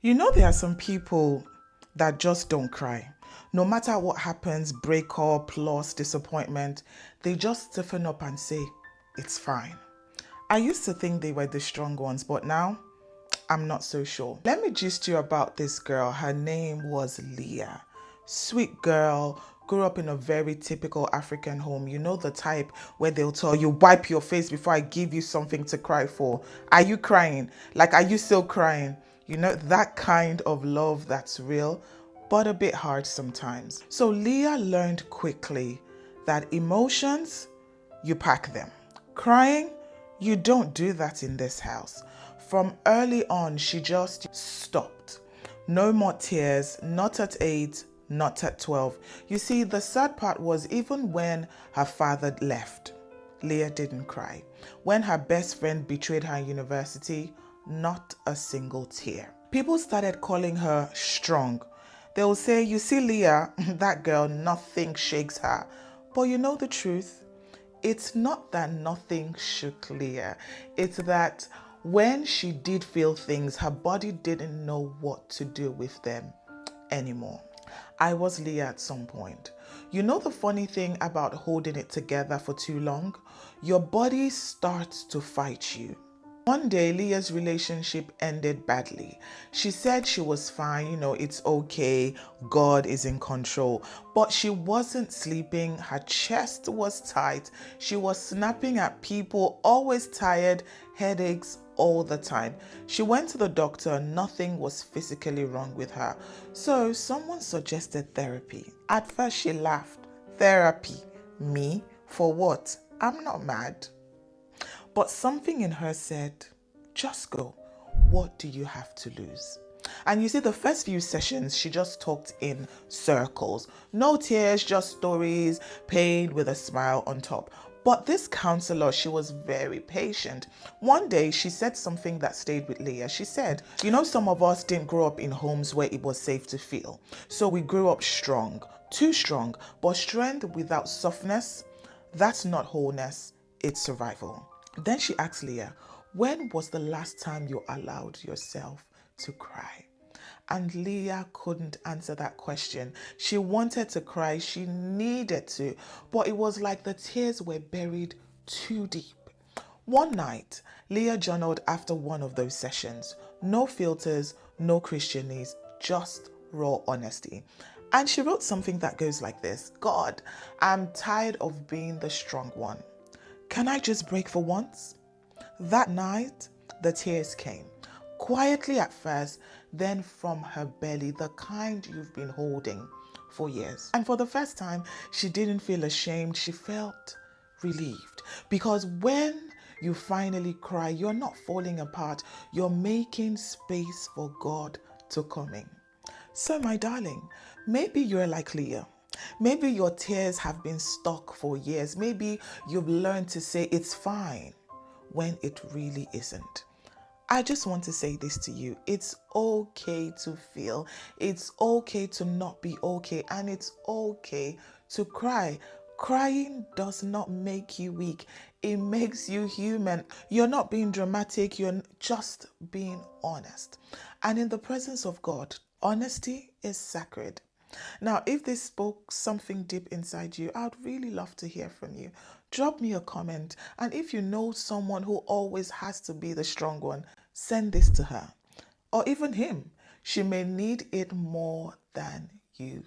You know, there are some people that just don't cry. No matter what happens, breakup, loss, disappointment, they just stiffen up and say, it's fine. I used to think they were the strong ones, but now I'm not so sure. Let me gist you about this girl. Her name was Liya. Sweet girl, grew up in a very typical African home. You know the type where they'll tell you, wipe your face before I give you something to cry for. Are you crying? Like, are you still crying? You know, that kind of love that's real, but a bit hard sometimes. So Liya learned quickly that emotions, you pack them. Crying, you don't do that in this house. From early on, she just stopped. No more tears, not at 8, not at 12. You see, the sad part was even when her father left, Liya didn't cry. When her best friend betrayed her in university, not a single tear. People started calling her strong. They'll say, you see Liya, that girl, nothing shakes her. But you know the truth? It's not that nothing shook Liya. It's that when she did feel things, her body didn't know what to do with them anymore. I was Liya at some point. You know the funny thing about holding it together for too long? Your body starts to fight you. One day, Liya's relationship ended badly. She said she was fine, it's okay, God is in control. But she wasn't sleeping, her chest was tight, she was snapping at people, always tired, headaches all the time. She went to the doctor, nothing was physically wrong with her. So someone suggested therapy. At first she laughed. Therapy? Me? For what? I'm not mad. But something in her said, just go. What do you have to lose? And you see, the first few sessions, she just talked in circles. No tears, just stories, pain with a smile on top. But this counselor, she was very patient. One day, she said something that stayed with Liya. She said, some of us didn't grow up in homes where it was safe to feel. So we grew up strong, too strong. But strength without softness, that's not wholeness, it's survival. Then she asked Liya, when was the last time you allowed yourself to cry? And Liya couldn't answer that question. She wanted to cry, she needed to, but it was like the tears were buried too deep. One night, Liya journaled after one of those sessions. No filters, no Christianese, just raw honesty. And she wrote something that goes like this: God, I'm tired of being the strong one. Can I just break for once? That night, the tears came. Quietly at first, then from her belly, the kind you've been holding for years. And for the first time, she didn't feel ashamed. She felt relieved. Because when you finally cry, you're not falling apart. You're making space for God to come in. So, my darling, maybe you're like Liya. Maybe your tears have been stuck for years. Maybe you've learned to say it's fine when it really isn't. I just want to say this to you. It's okay to feel. It's okay to not be okay. And it's okay to cry. Crying does not make you weak. It makes you human. You're not being dramatic. You're just being honest. And in the presence of God, honesty is sacred. Now, if this spoke something deep inside you, I'd really love to hear from you. Drop me a comment. And if you know someone who always has to be the strong one, send this to her. Or even him. She may need it more than you